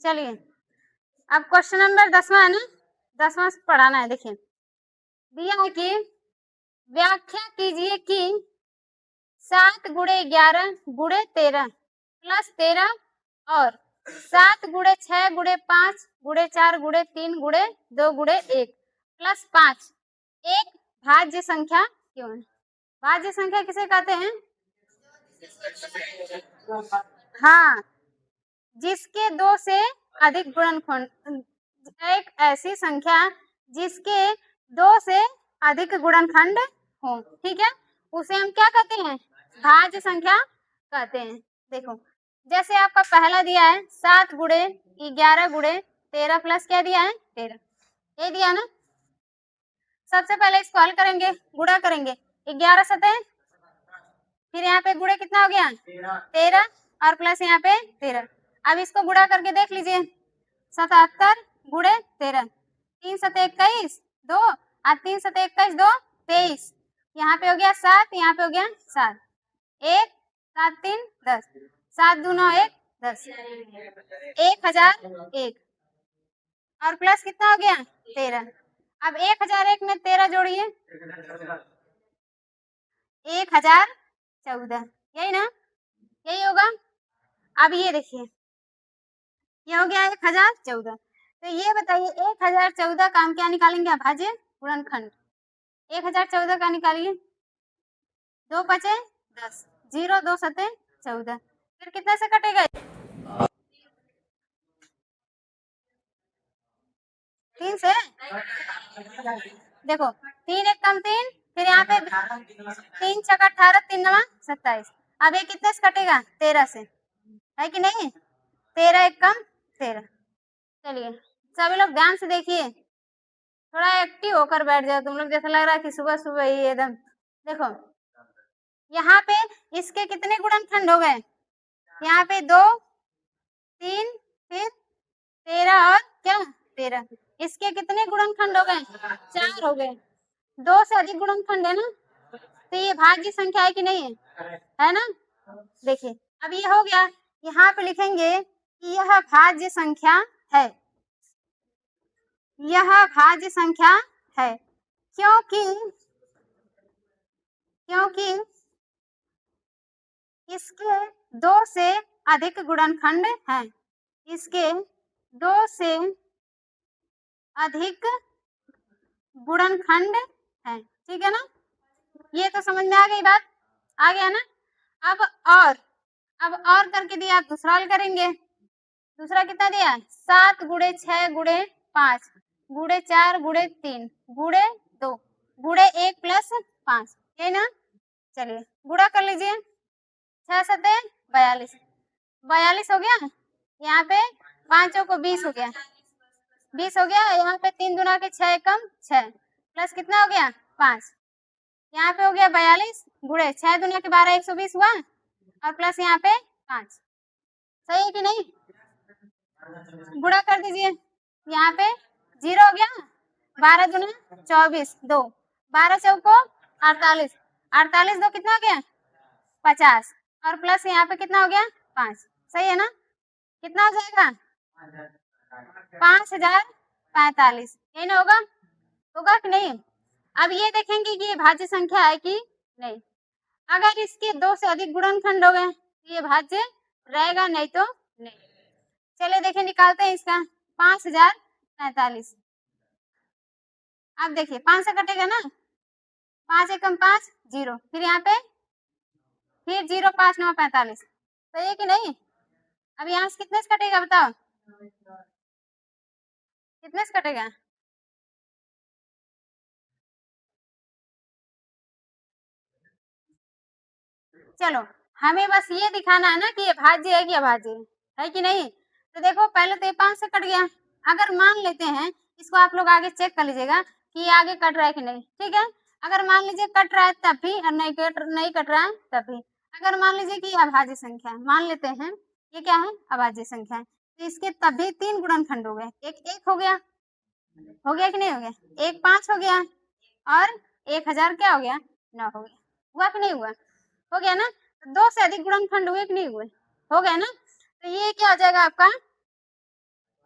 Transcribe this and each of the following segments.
चलिए अब question number 10वां है ना, 10वां से पढ़ाना है। देखिए दिया है कि व्याख्या कीजिए कि 7 गुणे 11 गुणे 13 प्लस 13 और 7 गुणे 6 गुणे 5 गुणे 4 गुणे 3 गुणे 2 गुणे 1 प्लस 5 एक भाज्य संख्या क्यों है? भाज्य संख्या किसे कहते हैं? हाँ, जिसके 2 से अधिक गुणनखंड, एक ऐसी संख्या जिसके 2 से अधिक गुणनखंड हो, ठीक है, उसे हम क्या कहते हैं? भाज्य संख्या कहते हैं। देखो जैसे आपका पहला दिया है 7 गुणे 11 गुणे 13 प्लस क्या दिया है? 13, ये दिया ना। सबसे पहले इसको हल करेंगे, गुणा करेंगे, 11 सतह, फिर यहाँ पे गुणे कितना हो गया? 13 और प्लस यहाँ पे 13। अब इसको गुणा करके देख लीजिए, 77 गुणे 13, 3 सतह 21 2 और 3 सतह 21 2 23, यहाँ पे हो गया 7, यहाँ पे हो गया 7, 1 7 3 10, 7 दूना 1 10, 1001 और प्लस कितना हो गया? 13। अब 1001 में 13 जोड़िए, 1014, यही ना, यही होगा। अब ये देखिए ये हो गया 1014। तो ये बताइए 1014 का हम क्या निकालेंगे? भाज्य गुणनखंड 1014 का निकालिए, 2 बचे 10, 0 2 सते 14, फिर कितने से कटेगा? 3 से। देखो 3 एक कम 3, फिर यहाँ पे 3 छक्का 18, 3 नवा 27। अब ये कितने से कटेगा? 13 से, है कि नहीं? 13 एक कम 13। चलिए सभी लोग ध्यान से देखिए, थोड़ा एक्टिव होकर बैठ जाओ तुम लोग, जैसा लग रहा है कि सुबह सुबह ही एकदम। देखो यहाँ पे इसके कितने गुणनखंड हो गए? यहाँ पे 2 3 फिर 13 और क्या 13, इसके कितने गुणनखंड हो गए? 4 हो गए। 2 से अधिक गुणनखंड है ना, तो ये भाज्य संख्या है कि नहीं है ना? देखिए अब ये हो गया, यहाँ पे लिखेंगे कि यह भाज्य संख्या है, यह भाज्य संख्या है, क्योंकि इसके 2 से अधिक गुणनखंड हैं, इसके 2 से अधिक गुणनखंड हैं, ठीक है ना? ये तो समझ में आ गई बात, आ गया ना? अब और करके दिया, आप दूसरा हल करेंगे। दूसरा कितना दिया है? 7 गुणे 6 गुणे 5 गुणे 4 गुणे 3 गुणे 2 गुणे 1 प्लस 5, है ना? चलिए गुणा कर लीजिए, 6 सते 42, 42 हो गया। यहाँ पे 5 को 20 हो गया, 20 हो गया। यहाँ पे 3 दुना के 6 कम 6 प्लस कितना हो गया? 5, यहाँ पे हो गया 42 गुणे 6 दुना के 12 120 हुआ और प्लस यहाँ पे 5, सही है कि नहीं? गुणा कर दीजिए, यहाँ पे 0 हो गया, 12 दुना 24 2, 12 चौको 48, 48 दो कितना हो गया? 50 और प्लस यहाँ पे कितना हो गया? 5, सही है ना? कितना हो जाएगा? 5045, यही ना होगा? होगा कि नहीं? अब ये देखेंगे कि ये भाज्य संख्या है कि नहीं। अगर इसके 2 से अधिक गुणनखंड हो गए तो ये भाज्य रहेगा, नहीं तो नहीं। चलिए देखिए निकालते हैं इसका, 5045। अब देखिए 5 से कटेगा ना, 5 एकम 5 0, फिर यहाँ पे फिर 0 5 9 45, सही है कि नहीं? अब यहाँ से कितने से कटेगा बताओ, कितने से कटेगा? चलो हमें बस ये दिखाना है ना कि ये भाज्य है कि अभाज्य है कि नहीं। तो देखो पहले तो ये 5 से कट गया, अगर मान लेते हैं, इसको आप लोग आगे चेक कर लीजिएगा कि ये आगे कट रहा है कि नहीं, ठीक है? अगर मान लीजिए कट रहा है तब भी और नहीं कट रहा है तब भी। अगर मान लीजिए कि अभाज्य संख्या है, मान लेते हैं ये क्या है? अभाज्य संख्या है, तो इसके तब भी 3 गुणनखंड हो गए, एक हो गया, हो गया कि नहीं हो गया? 1 5 हो गया और 1000 क्या हो गया? 9 हो गया, हुआ कि नहीं हुआ? हो गया ना? तो 2 से अधिक गुणनखंड हुए कि नहीं हुए? हो गया ना? तो ये क्या हो जाएगा आपका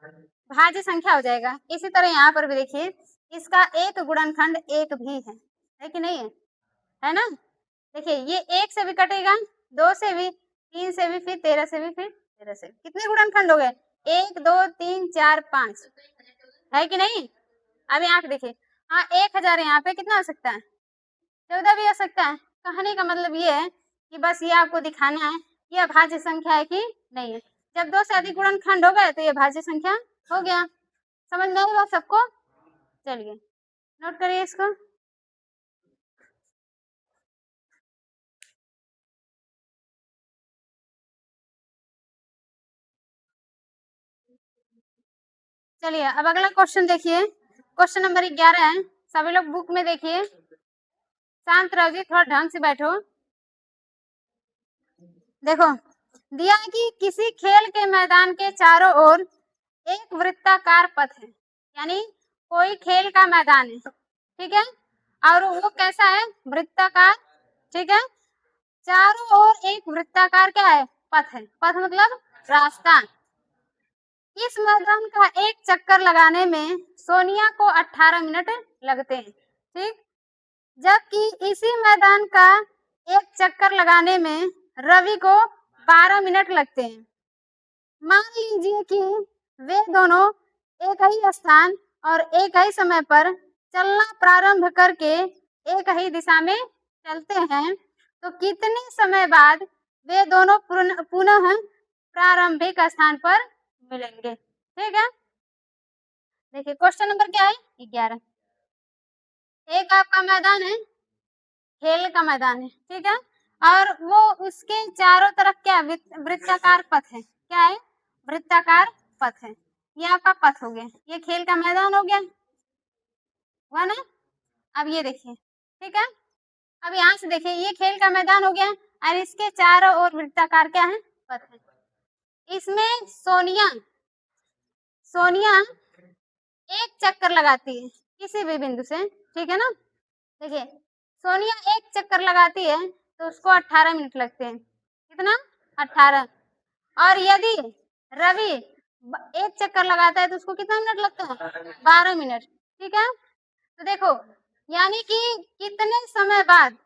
भाज्य संख्या हो जाएगा। इसी तरह यहाँ पर भी देखिए, इसका एक गुणनखंड एक भी है कि नहीं है ना। देखिए ये एक से भी कटेगा, 2 से भी, 3 से भी, फिर 13 से भी, फिर 13 से। कितने गुणनखंड हो गए? 1 2 3 4 5 है कि नहीं। अब यहाँ पे देखिए, हाँ 1000 यहाँ पे कितना हो सकता है? 14 भी हो सकता है। कहने का मतलब ये है कि बस ये आपको दिखाना है यह भाज्य संख्या है कि नहीं है। जब 2 से अधिक गुणनखंड हो गए तो ये भाज्य संख्या हो गया। समझ में आएगा सबको? चलिए नोट करिए इसको। चलिए अब अगला क्वेश्चन देखिए, क्वेश्चन नंबर 11 है। सभी लोग बुक में देखिए, शांत रहो जी, थोड़ा ढंग से बैठो। देखो दिया कि किसी खेल के मैदान के चारों ओर एक वृत्ताकार पथ है, यानी कोई खेल का मैदान है, ठीक है, और वो कैसा है? वृत्ताकार, ठीक है। चारों ओर एक वृत्ताकार क्या है? पथ है। पथ मतलब रास्ता। इस मैदान का एक चक्कर लगाने में सोनिया को 18 मिनट लगते हैं, ठीक। जबकि इसी मैदान का एक चक्कर लगाने में रवि को 12 मिनट लगते हैं। मान लीजिए कि वे दोनों एक ही स्थान और एक ही समय पर चलना प्रारंभ करके एक ही दिशा में चलते हैं, तो कितने समय बाद वे दोनों पुनः प्रारंभिक स्थान पर मिलेंगे? ठीक है। देखिए क्वेश्चन नंबर क्या है? 11। एक आपका मैदान है, खेल का मैदान है, ठीक है, और वो उसके चारों तरफ क्या वृत्ताकार पथ है। क्या है? वृत्ताकार पथ है। ये आपका पथ हो गया, ये खेल का मैदान हो गया, हुआ ना। अब ये देखिए, ठीक है, अब यहाँ से देखिए ये खेल का मैदान हो गया और इसके चारों ओर वृत्ताकार क्या है? पथ है। इसमें सोनिया सोनिया एक चक्कर लगाती है किसी भी बिंदु से, ठीक है ना। देखिए सोनिया एक चक्कर लगाती है तो उसको 18 मिनट लगते हैं। कितना? 18। और यदि रवि एक चक्कर लगाता है तो उसको कितना मिनट लगता है? 12 मिनट, ठीक है। तो देखो यानी कि कितने समय बाद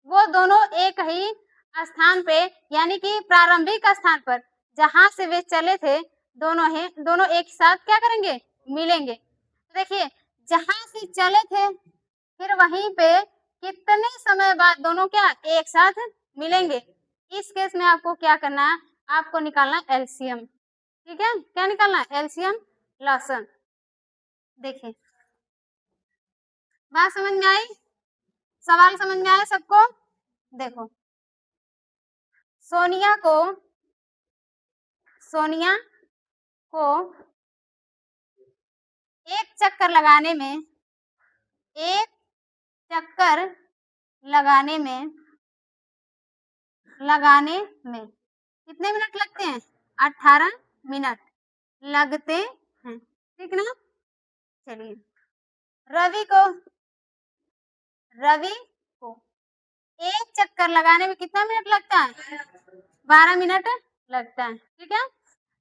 वो दोनों एक ही स्थान पे, यानी कि प्रारंभिक स्थान पर जहां से वे चले थे, दोनों एक साथ क्या करेंगे? मिलेंगे। तो देखिए जहां से चले थे फिर वहीं पे कितने समय बाद दोनों क्या एक साथ मिलेंगे। इस केस में आपको क्या करना है? आपको निकालना एलसीएम, ठीक है। क्या निकालना? LCM Lawson. देखिए बात समझ में आई? सवाल समझ में आया सबको? देखो सोनिया को एक चक्कर लगाने में कितने मिनट लगते हैं? 18 मिनट लगते हैं, ठीक ना। चलिए रवि को एक चक्कर लगाने में कितना मिनट लगता है? 12 मिनट लगता है, ठीक है।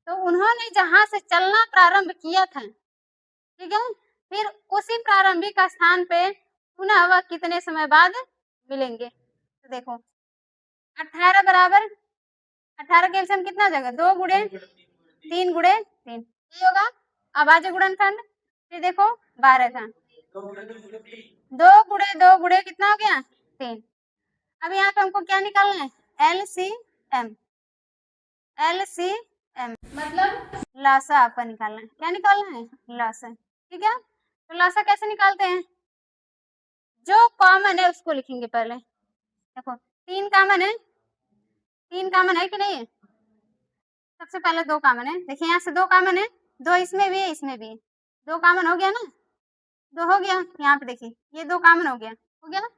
तो उन्होंने जहां से चलना प्रारंभ किया था, ठीक है, फिर उसी प्रारंभिक स्थान पे पुनः वह कितने समय बाद मिलेंगे। तो देखो 18 बराबर 18 के एलसीएम कितना हो जाएगा? 2 गुणे 3 गुणे 3, ये होगा अभाज्य गुणनखंड। फिर देखो 12 का 2 गुणे कितना हो गया? 3। अब यहाँ पे हमको क्या निकालना है? एलसीएम मतलब लासा आपका निकालना है। क्या निकालना है? लासा, ठीक है। तो लासा कैसे निकालते हैं? जो कॉमन है उसको लिखेंगे पहले। देखो 3 कॉमन है कि नहीं है? सबसे पहले 2 कॉमन है। देखिए यहाँ से 2 कॉमन है, 2 इसमें भी है, इसमें भी है, 2 कॉमन हो गया ना। 2 हो गया। यहाँ पे देखिए ये 2 कॉमन हो गया ना।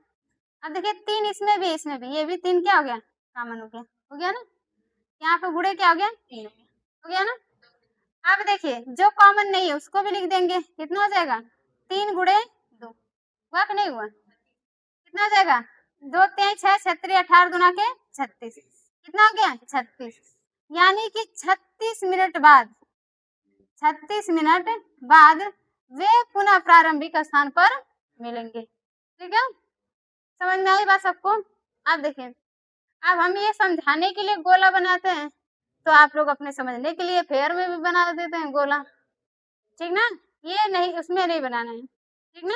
अब देखिए 3 इसमें भी, इसमें भी, ये भी 3 क्या हो गया? कॉमन हो गया ना। यहाँ पे गुणे क्या हो गया? 3 हो गया ना। अब देखिए जो कॉमन नहीं है उसको भी लिख देंगे। कितना हो जाएगा? 3 गुणे 2, हुआ कि नहीं हुआ? कितना हो जाएगा? 2 3 6 36 18 दूना के 36, कितना हो गया? 36। यानी कि 36 मिनट बाद 36 मिनट बाद वे पुनः प्रारंभिक स्थान पर मिलेंगे। ठीक है, समझ में आई बात सबको? अब देखिए, अब हम ये समझाने के लिए गोला बनाते हैं, तो आप लोग अपने समझने के लिए फेयर में भी बना देते हैं गोला। ठीक ना, ये नहीं, उसमें नहीं बनाना है। ठीक ना,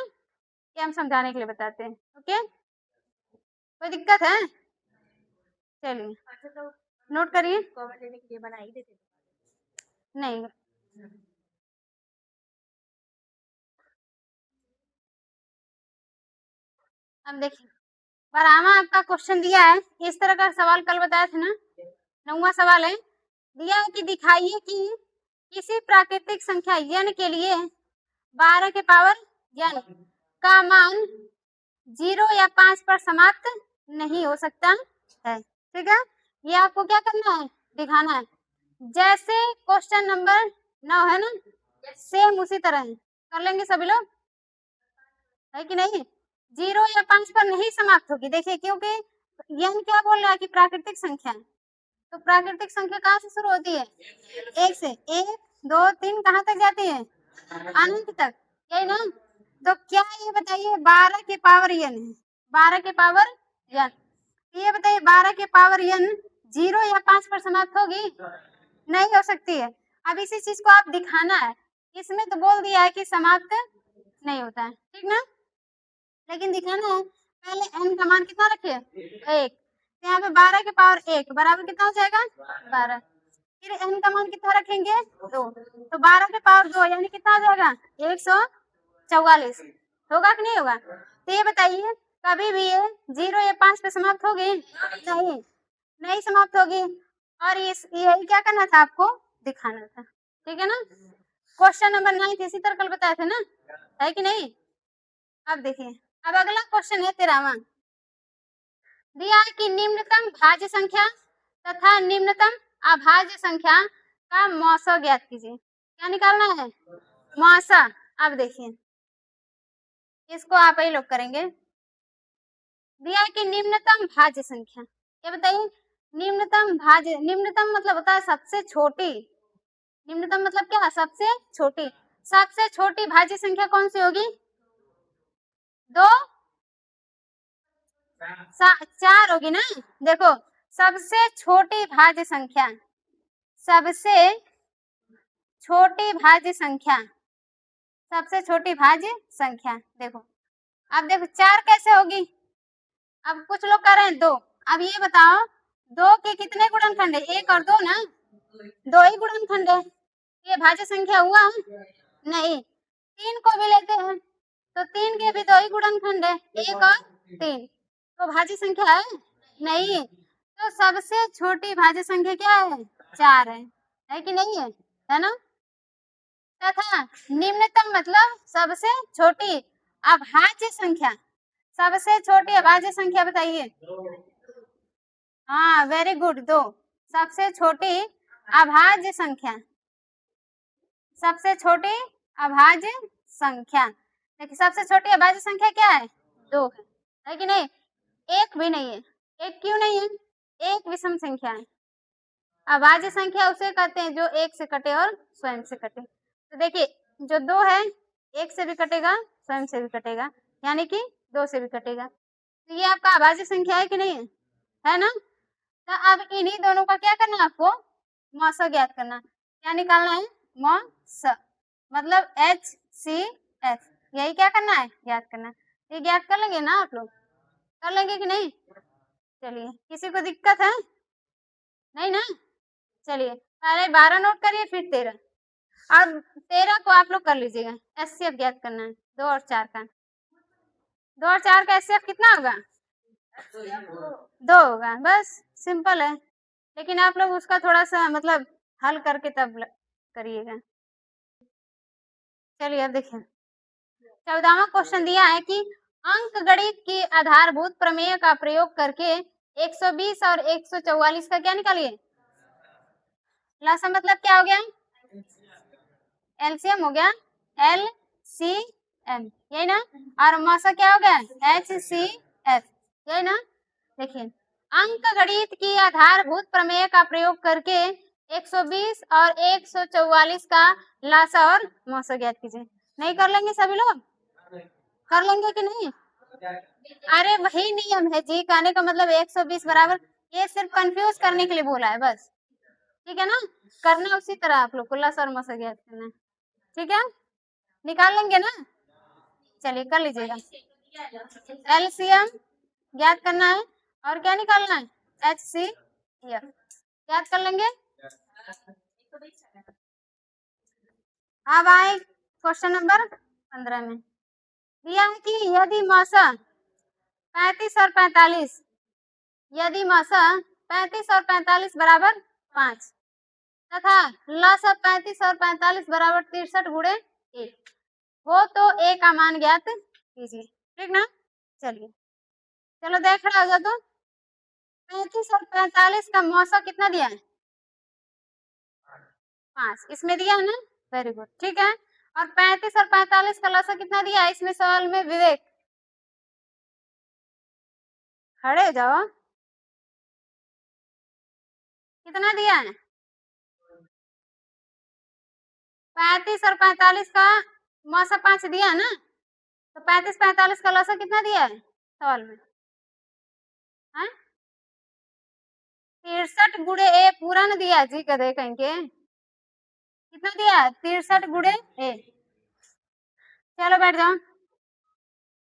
ये हम समझाने के लिए बताते हैं। ओके, कोई दिक्कत है? चलिए नोट करिए। कमेंट देने के लिए बना ही देते नहीं। अब देखिए, परामा आपका क्वेश्चन दिया है, इस तरह का सवाल कल बताया था ना, 9वां सवाल है, दिया है कि दिखाइए कि किसी प्राकृतिक संख्या n के लिए 12 के पावर n का मान 0 या 5 पर समाप्त नहीं हो सकता है। ठीक है, ये आपको क्या करना है, दिखाना है। जैसे क्वेश्चन नंबर 9 है ना, सेम उसी तरह है, कर लेंगे सभी लोग, है कि नहीं? 0 या 5 पर नहीं समाप्त होगी। देखिए, क्योंकि n क्या बोल रहा है कि प्राकृतिक संख्या है, तो प्राकृतिक संख्या कहाँ से शुरू होती है? 1 से। 1 2 3 कहाँ तक जाती है? अनंत तक, यही ना? तो क्या ये बताइए 12 के पावर n है, 12 के पावर n, ये बताइए 12 के पावर n 0 या 5 पर समाप्त होगी? नहीं हो सकती है। अब इसी चीज को आप दिखाना है, इसमें तो बोल दिया है कि समाप्त नहीं होता है। ठीक ना, लेकिन दिखाना है। पहले n का मान कितना रखे? 1, तो यहाँ पे 12 के पावर 1 बराबर कितना हो जाएगा? 12। फिर n का मान कितना रखेंगे? 2, तो 12 के पावर 2 यानी कितना आ जाएगा? 144। होगा कि नहीं होगा? तो ये बताइए, कभी भी ये 0 या 5 पे समाप्त होगी? नहीं, नहीं समाप्त होगी। और यही क्या करना था आपको, दिखाना था। ठीक है ना, क्वेश्चन नंबर 9 इसी तरह कल बताया था ना, है कि नहीं? अब देखिए, अब अगला क्वेश्चन है 13वां, दिया है कि निम्नतम भाज्य संख्या तथा निम्नतम अभाज्य संख्या का मौसा ज्ञात कीजिए। क्या निकालना है? मौसा। अब देखिए, इसको आप ही लोग करेंगे। दिया है कि निम्नतम भाज्य संख्या, क्या बताइए? निम्नतम भाज्य, निम्नतम मतलब होता है सबसे छोटी, निम्नतम मतलब क्या? सबसे छोटी। सबसे छोटी भाज्य संख्या कौन सी होगी? 2 4 होगी ना। देखो, सबसे छोटी भाज्य संख्या, सबसे छोटी भाज्य संख्या, सबसे छोटी भाज्य संख्या, देखो अब देखो 4 कैसे होगी? अब कुछ लोग कह रहे हैं 2। अब ये बताओ 2 के कितने गुणनखंड है? 1 और 2 ना, 2 ही गुणनखंड है, ये भाज्य संख्या हुआ? नहीं। 3 को भी लेते हैं तो 3 के भी 2 ही गुणनखंड है, 1 और 3, तो भाज्य संख्या है? नहीं। तो सबसे छोटी भाज्य संख्या क्या है? 4 है कि नहीं है? है ना? तथा निम्नतम मतलब सबसे छोटी अभाज्य संख्या, सबसे छोटी अभाज्य संख्या बताइए। हाँ, वेरी गुड, 2। सबसे छोटी अभाज्य संख्या, सबसे छोटी अभाज्य संख्या, देखिए सबसे छोटी अभाज्य संख्या क्या है? 2 है कि नहीं? 1 भी नहीं है। 1 क्यों नहीं है? 1 विषम संख्या है। अभाज्य संख्या उसे कहते हैं जो 1 से कटे और स्वयं से कटे। तो देखिए, जो 2 है 1 से भी कटेगा, स्वयं से भी कटेगा, यानी कि 2 से भी कटेगा, तो ये आपका अभाज्य संख्या है कि नहीं है? है ना? तो अब इन्हीं दोनों का क्या करना है आपको? मौसा ज्ञात करना। क्या निकालना है? मौसा मतलब HCF, यही क्या करना है? ज्ञात करना। ये ज्ञात कर लेंगे ना आप लोग? कर लेंगे कि नहीं? चलिए, किसी को दिक्कत है? नहीं ना? चलिए, पहले 12 नोट करिए, फिर 13, और 13 को आप लोग कर लीजिएगा। HCF ज्ञात करना है 2 और 4 का। 2 और 4 का HCF कितना होगा? 2 होगा, बस सिंपल है। लेकिन आप लोग उसका थोड़ा सा मतलब हल करके तब करिएगा। चलिए, अब देखिए 14वां क्वेश्चन दिया है कि अंकगणित की आधारभूत प्रमेय का प्रयोग करके 120 और 144 का क्या निकालिए? लसा मतलब क्या हो गया? एलसीएम हो गया, LCM, यही ना? और मौसा क्या हो गया? HCF, यही ना? देखिए, अंकगणित की आधारभूत प्रमेय का प्रयोग करके 120 और 144 का लासा और मौसा ज्ञात कीजिए। नहीं कर लेंगे सभी लोग? कर लेंगे कि नहीं? अरे वही नियम है जी, कहने का मतलब 120 बराबर, ये सिर्फ कंफ्यूज करने के लिए बोला है बस, ठीक है ना? करना उसी तरह आप लोग को लासा और मौसा ज्ञात करना है, ठीक है? निकाल लेंगे ना? चलिए कर लीजिएगा। एलसीएम ज्ञात करना है और क्या निकालना है? HCF ज्ञात कर लेंगे। अब आए क्वेश्चन नंबर 15 में, दिया है कि यदि मौसा 35 और 45, यदि मौसा 35 और 45 बराबर 5 तथा लसा 35 और 45 बराबर 63 गुणे 1 हो तो ए का मान ज्ञात कीजिए, ठीक ना? चलिए चलो देख रहा होगा तो 35 और 45 का मौसा कितना दिया है? 5 इसमें दिया है ना, वेरी गुड, ठीक है। और 35 और 45 का लसा कितना दिया है इसमें सवाल में? विवेक खड़े हो जाओ, कितना दिया है? 35 और 45 का मौसा 5 दिया है ना, तो 35 45 का लसा कितना दिया है सवाल में? 63 गुणे ए पूरा न दिया जी, कदे कहीं के कितना दिया है? 63 गुणे ए। चलो बैठ जाओ,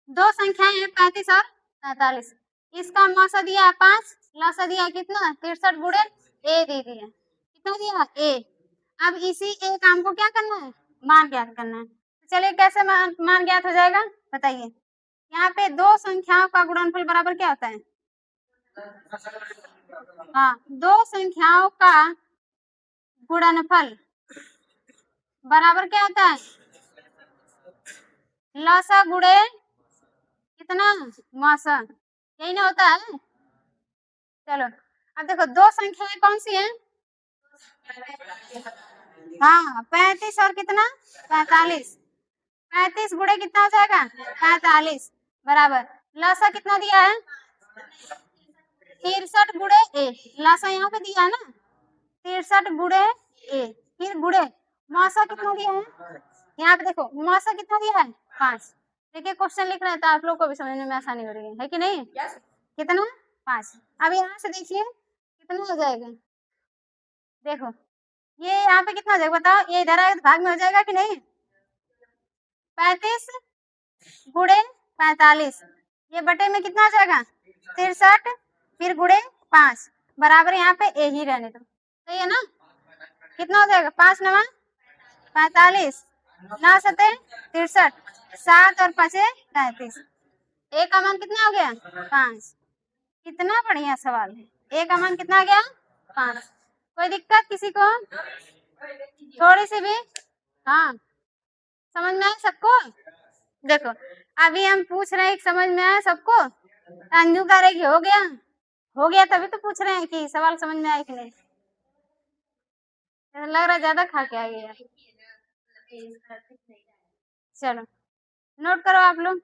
दो संख्याएं हैं 35 और 45, इसका मौसा दिया है 5, लसा दिया है कितना? 63 गुणे ए दे दिया, कितना दिया? ए। अब इसी ए काम को क्या करना है? मान ज्ञात करना है। चलिए कैसे मान ज्ञात हो जाएगा बताइए। यहाँ पे दो संख्याओं का गुणनफल बराबर क्या होता है? हाँ, दो संख्याओं का गुणनफल बराबर क्या होता है? लसा गुणे कितना? मौसा, यही ना होता है? चलो अब देखो दो संख्याएं कौन सी हैं? हाँ 35 और कितना? 45। 35 गुणे कितना हो जाएगा? 45 बराबर लसा कितना दिया है? 63 गुणे ए, लसा यहाँ पे दिया है ना, 63 गुणे ए, फिर गुणे मौसा कितना दिया है? यहाँ पे देखो मौसा कितना दिया है? 5। देखिए क्वेश्चन लिख रहे हैं तो आप लोग को भी समझने में आसानी हो रही है कि नहीं? कितना? 5। अब यहाँ से देखिए कितना हो जाएगा, देखो ये यहाँ पे कितना हो जाएगा बताओ, ये इधर आएगा भाग में हो जाएगा कि नहीं? 35 गुणे 45, ये बटे में कितना हो जाएगा? 63, फिर गुणे 5 बराबर यहाँ पे ए ही रहने दो, सही है ना? कितना हो जाएगा? 5 9 45, 9 7 63, 7 और 5 35, ए का मान कितना हो गया? 5। कितना बढ़िया सवाल है। ए का मान कितना आ गया? 5। कोई दिक्कत किसी को? थोड़ी सी भी? हाँ समझ में आया सबको? देखो अभी हम पूछ रहे हैं समझ में आया सबको? अंजू करेगी हो गया, हो गया तभी तो पूछ रहे हैं कि सवाल समझ में आया कि नहीं। लग रहा है ज्यादा खा के आ गया। चलो नोट करो आप लोग।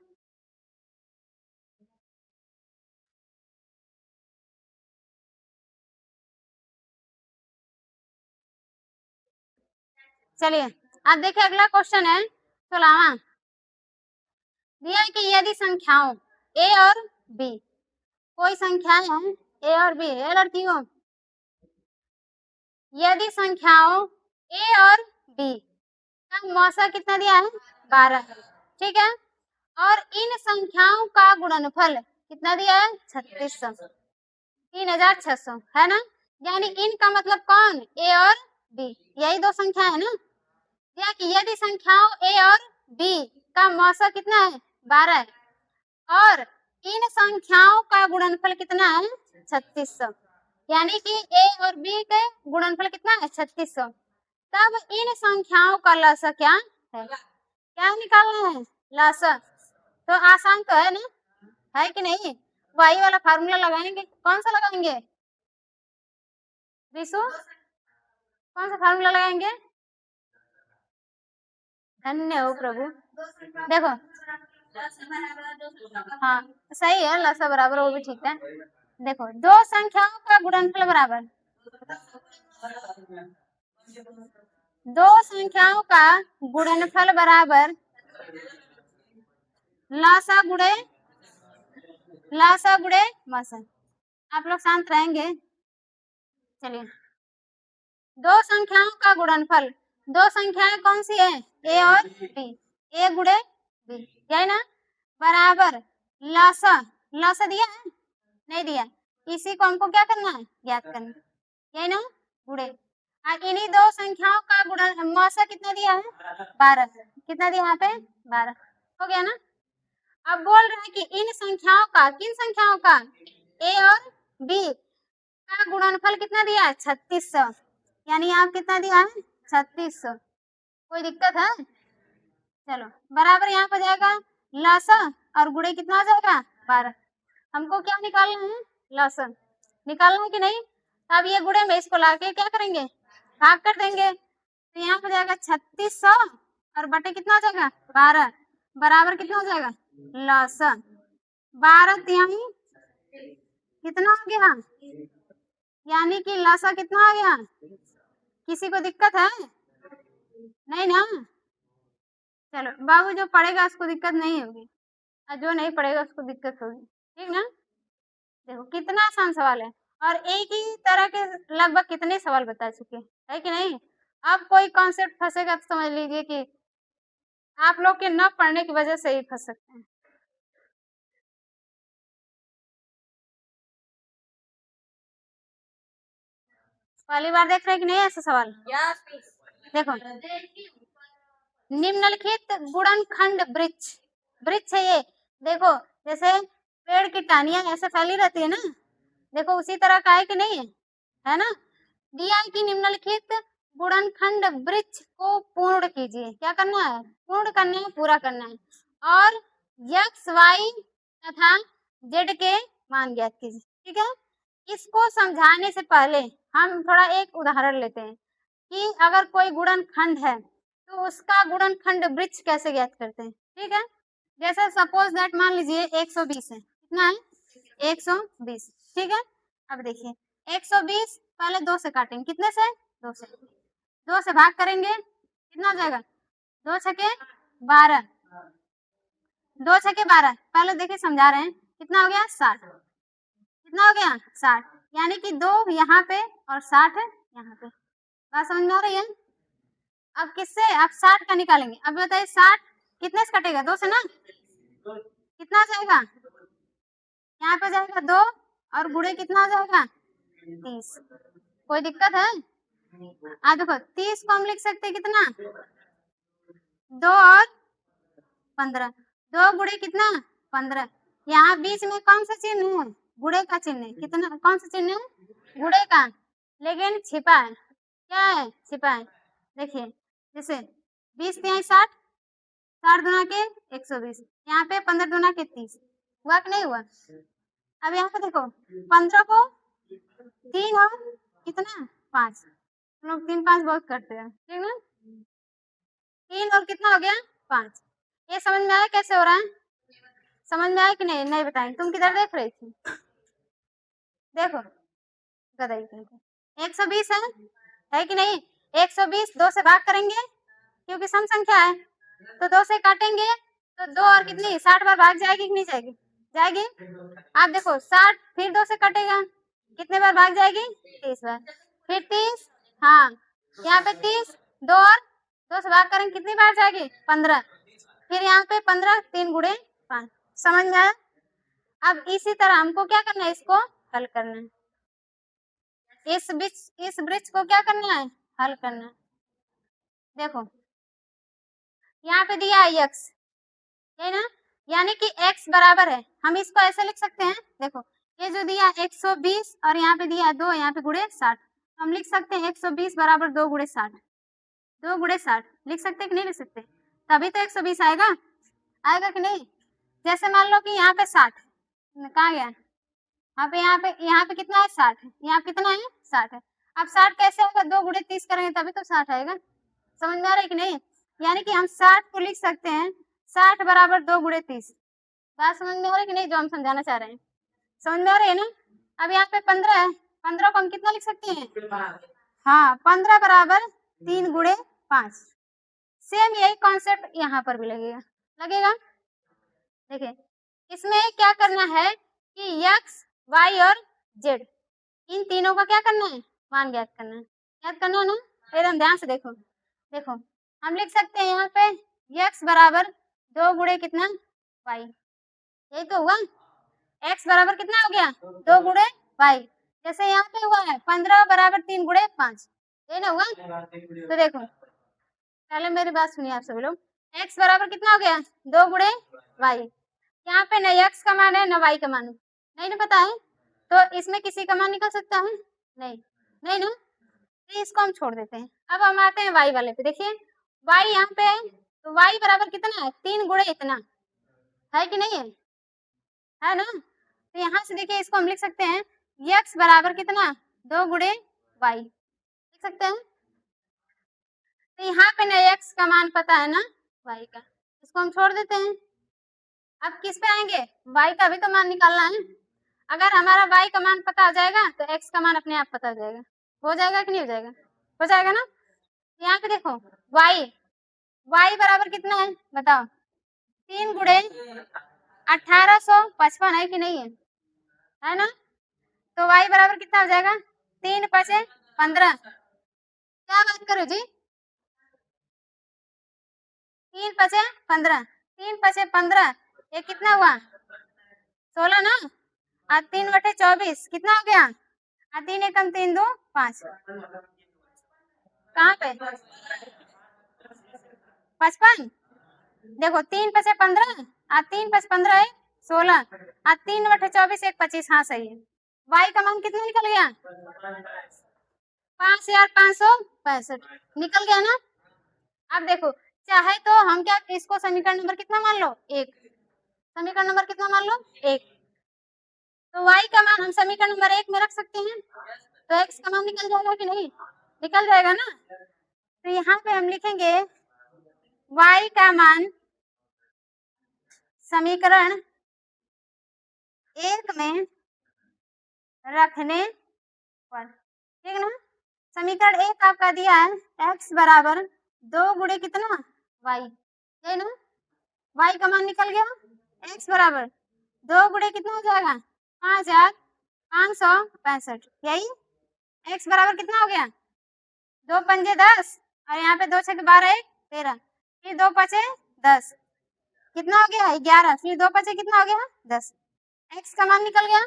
चलिए अब देखिए अगला क्वेश्चन है 16वां, दिया है कि यदि संख्याओं ए और बी, कोई संख्याएं हैं ए और बी है लड़कियों, यदि संख्याओं ए और बी का मौसा कितना दिया है? 12, ठीक है। और इन संख्याओं का गुणनफल कितना दिया है? 3600, 3600 है ना, यानी इन का मतलब कौन? ए और बी, यही दो संख्या है ना। या कि यदि संख्याओं ए और बी का मौसा कितना है? 12 है, और इन संख्याओं का गुणनफल कितना है? 3600, यानी कि ए और बी के गुणनफल कितना है? 3600। तब इन संख्याओं का लसा क्या है? क्या निकालना है? लसा। तो आसान तो है ना, है कि नहीं? वही वाला फार्मूला लगाएंगे, कौन सा लगाएंगे विशु? कौन सा फार्मूला लगाएंगे? धन्य हो प्रभु। देखो हाँ सही है, लसा बराबर वो भी ठीक है। देखो दो संख्याओं का गुणनफल बराबर दो संख्याओं का गुणनफल बराबर लासा गुणे मसा। आप लोग शांत रहेंगे। चलिए, दो संख्याओं का गुणनफल, दो संख्याएं कौन सी है, ए और बी, ए गुणे बी, है ना, बराबर लासा, लासा दिया है नहीं दिया, इसी को हमको क्या करना है, ज्ञात करना, यही ना, गुणे। इन्हीं दो संख्याओं का गुणन मौसा कितना दिया है, 12, कितना दिया यहाँ पे, 12, हो गया ना। अब बोल रहे हैं कि इन संख्याओं का, किन संख्याओं का, ए और बी का गुणनफल कितना दिया है, 3600, यानी यहाँ कितना दिया है, 3600। कोई दिक्कत है, चलो बराबर यहाँ पर जाएगा लसा और गुणे कितना आ जाएगा, 12। हमको क्या निकालना है, लसन निकालना है कि नहीं। अब ये गुणे में इसको लाके क्या करेंगे, भाग कर देंगे, तो यहाँ पर जाएगा 3600 और बटे कितना हो जाएगा, 12, बराबर कितना हो जाएगा, लसन 12 तिहाई कितना हो गया, यानी कि लसा कितना आ गया। किसी को दिक्कत है, नहीं ना, चलो बाबू जो पढ़ेगा उसको दिक्कत नहीं होगी और जो नहीं पढ़ेगा उसको दिक्कत होगी, ठीक ना। देखो कितना आसान सवाल है, और एक ही तरह के लगभग कितने सवाल बता चुके है कि नहीं। अब कोई कॉन्सेप्ट फंसेगा तो समझ लीजिए कि आप लोग के न पढ़ने की वजह से ही फंस सकते हैं। पहली बार देख रहे हैं कि नहीं ऐसा सवाल, देखो निम्नलिखित गुणनखंड वृक्ष, वृक्ष है ये, देखो जैसे पेड़ की टहनियां ऐसे फैली रहती है ना, देखो उसी तरह का है कि नहीं है, है ना। दिया है कि निम्नलिखित गुणनखंड वृक्ष को पूर्ण कीजिए, क्या करना है, पूर्ण करना है, पूरा करना है, और x y तथा z के मान ज्ञात कीजिए, ठीक है। इसको समझाने से पहले हम थोड़ा एक उदाहरण लेते हैं कि अगर कोई गुणनखंड है तो उसका गुणनखंड वृक्ष कैसे ज्ञात करते हैं, ठीक है। जैसे सपोज दैट मान लीजिए 120 है, कितना है, 120, ठीक है। अब देखिए 120 पहले 2 से काटेंगे, कितने से, 2 से, 2 से भाग करेंगे, कितना हो जाएगा, 2 छके 12, 2 छके 12, पहले देखिए समझा रहे हैं, कितना हो गया, 60, कितना हो गया, 60, यानी कि 2 यहाँ पे और 60 यहाँ पे, बात समझ में आ रही है। अब किससे, अब 60 का निकालेंगे, अब बताइए 60 कितने से कटेगा, 2 से ना, कितना जाएगा, यहाँ पे जाएगा 2 और गुणे कितना हो जाएगा, 30। कोई दिक्कत है, देखो 30 को हम लिख सकते हैं कितना, 2 और 15, 2 गुणे कितना, 15, यहाँ बीच में कौन सा चिन्ह है, गुणे का चिन्ह है, कितना, कौन सा चिन्ह है, गुणे का, लेकिन छिपा है, क्या है, छिपा है। देखिए जैसे 20 तिहाई 60, 60 दुना के 120, यहाँ पे 15 दुना के 30, हुआ कि नहीं हुआ। अब यहाँ पे देखो 15 को 3 और कितना 5, हम लोग 3 5 बहुत करते हैं, ठीक ना, 3 और कितना हो गया 5। ये समझ में आया कैसे हो रहा है, समझ में आया कि नहीं, नहीं बताएंगे, तुम किधर देख रही थी, देखो गदई करके 120 है कि नहीं, 120 2 से भाग करेंगे क्योंकि सम संख्या है, तो 2 से काटेंगे तो 2 और कितनी 60 बार भाग जाएगी कि नहीं जाएगी, जाएगी। आप देखो 60 फिर 2 से कटेगा, कितने बार भाग जाएगी, 30 बार, फिर 30, हाँ यहाँ पे 30, 2 और 2 से भाग करेंगे कितनी बार जाएगी, 15, फिर यहाँ पे 15, 3 गुणे 5, समझ में आया। अब इसी तरह हमको क्या करना है, इसको हल करना है, इस वृक्ष को क्या करना है, हल करना है। देखो यहाँ पे दिया है x, है ना, यानी कि x बराबर है, हम इसको ऐसे लिख सकते हैं, देखो ये जो दिया 120 और यहाँ पे दिया 2, यहाँ पे गुणे 60, हम लिख सकते हैं 120 बराबर 2 गुणे 60, 2 गुणे 60 लिख सकते कि नहीं लिख सकते, तभी तो 120 आएगा, आएगा कि नहीं। जैसे मान लो कि यहाँ पे 60 कहाँ गया, यहाँ पे कितना है 60, यहाँ कितना है 60 है। अब 60 कैसे होगा, 2 गुणे 30 करेंगे तभी तो 60 आएगा, समझ में आ रहा है कि नहीं। यानी कि हम 60 को लिख सकते हैं 60 बराबर 2 गुणे 30, बात समझ में आ रही है कि नहीं, जो हम समझाना चाह रहे हैं, समझ में आ रही है ना। अब यहाँ पे 15 है, 15 को हम कितना लिख सकते हैं, हाँ 15 बराबर 3 गुणे 5। सेम यही कॉन्सेप्ट यहाँ पर भी लगेगा देखिए इसमें क्या करना है कि x y और z इन तीनों का क्या करना है, मान ज्ञात करना है। याद करना है ना, एकदम ध्यान से देखो। देखो हम लिख सकते हैं यहाँ पे x बराबर 2 गुणे कितना y, यही तो हुआ। x बराबर कितना हो गया 2 गुणे y, जैसे यहाँ पे हुआ है 15 बराबर 3 गुणे 5, ये ना हुआ। तो देखो पहले मेरी बात सुनिए आप सभी लोग, x बराबर कितना हो गया 2 गुणे y, यहाँ पे न x का मान है न y का मान है, नहीं ना पता है, तो इसमें किसी का मान निकल सकता है नहीं, नहीं ना, तो इसको हम छोड़ देते हैं। अब हम आते हैं y वाले पे, देखिए y यहाँ पे है तो y बराबर कितना है 3 गुणे इतना, है कि नहीं है ना। तो यहाँ से देखिए इसको हम लिख सकते हैं x बराबर कितना 2 गुणे y, लिख सकते हैं। तो यहाँ पे ना x का मान पता है ना y का, इसको हम छोड़ देते हैं। अब किस पे आएंगे, y का भी तो मान निकालना है। अगर हमारा y का मान पता आ जाएगा तो x का मान अपने आप पता हो जाएगा, हो जाएगा कि नहीं हो जाएगा, हो जाएगा ना। यहाँ पे देखो y बराबर कितना है बताओ 3 गुणे 1855 है कि नहीं है ना। तो y बराबर कितना हो जाएगा 3 5 15, क्या बात करो जी 3 5 15, 3 5 15, ये कितना हुआ 16 ना, और 3 बटे 24 कितना हो गया, और 3 एकम 3 2 5, कहाँ पे 55, देखो 3 5 15 और 3 5 15 है 16, और 3 बटे 24 1 25, हाँ सही है। y का मान कितना निकल गया 5565 निकल गया ना। अब देखो चाहे तो हम क्या इसको समीकरण नंबर कितना मान लो 1, समीकरण नंबर कितना मान लो 1, तो y का मान हम समीकरण नंबर 1 में रख सकते हैं, तो x का मान निकल जाएगा कि नहीं, निकल जाएगा ना। तो यहाँ पे हम लिखेंगे y का मान समीकरण 1 में रखने पर, ठीक ना। समीकरण 1 आपका दिया है x बराबर 2 गुणे कितना y, यही ना, y का मान निकल गया, x बराबर 2 गुणे कितना हो जाएगा 5565, यही x बराबर कितना हो गया 2 पंजे 10, और यहाँ पे 2 छके 12 1 13, फिर 2 पचे 10, कितना हो गया 11, फिर 2 पचे कितना हो गया 10, x का मान निकल गया।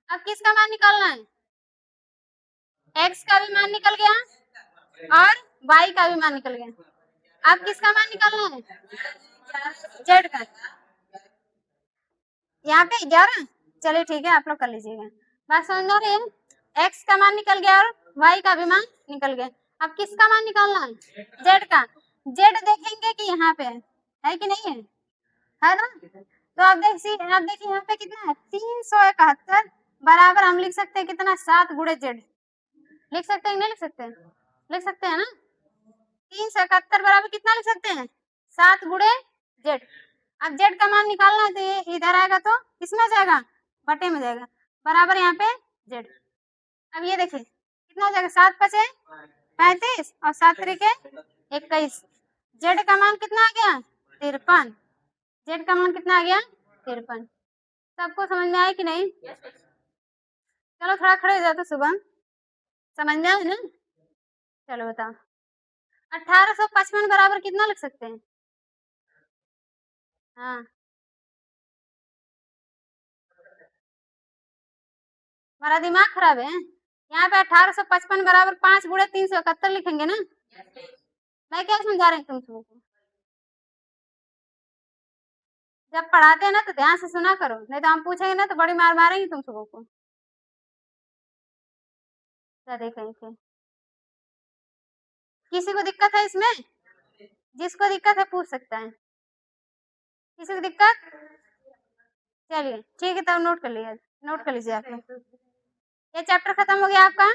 अब किसका मान निकालना है, x का भी मान निकल गया और y का भी मान निकल गया। अब किसका मान निकालना है z का, यहाँ पे 11, चलिए ठीक है आप लोग कर लीजिएगा, बात समझ आ रही है। x का मान निकल गया और y का भी मान निकल गया। अब किसका मान निकालना है z का, z देखेंगे कि यहाँ पे है कि नहीं है ना। तो अब देखिए यहाँ पे कितना है 371 बराबर हम लिख सकते हैं कितना 7 गुणे z, लिख सकते हैं नहीं लिख सकते, लिख सकते हैं ना। 371 बराबर कितना लिख सकते हैं 7 गुणे z। अब z का मान निकालना है तो ये इधर आएगा तो किसमें आ जाएगा बटे में जाएगा, बराबर यहाँ पे z। अब ये देखिए कितना हो जाएगा 7 5 35 और 7 3 21, z का मान कितना आ गया 53, z का मान कितना आ गया 53। सबको समझ में आया कि नहीं, चलो थोड़ा खड़े हो जाते सुबह, समझ में आया ना। चलो बताओ 1855 बराबर कितना लिख सकते हैं, हाँ हमारा दिमाग खराब है। यहाँ पे 1855 बराबर 5 गुणे 371 लिखेंगे ना, मैं क्या समझा रही हूँ तुम सबको, जब पढ़ाते हैं ना तो ध्यान से सुना करो, नहीं तो हम पूछेंगे ना तो बड़ी मार मारेंगे तुम सबको को। क्या देखेंगे किसी को दिक्कत है इसमें, जिसको दिक्कत है पूछ सकता है, किसी को दिक्कत, चलिए ठीक है तब नोट कर लिया, नोट कर लीजिए आप लोग। ये चैप्टर खत्म हो गया आपका।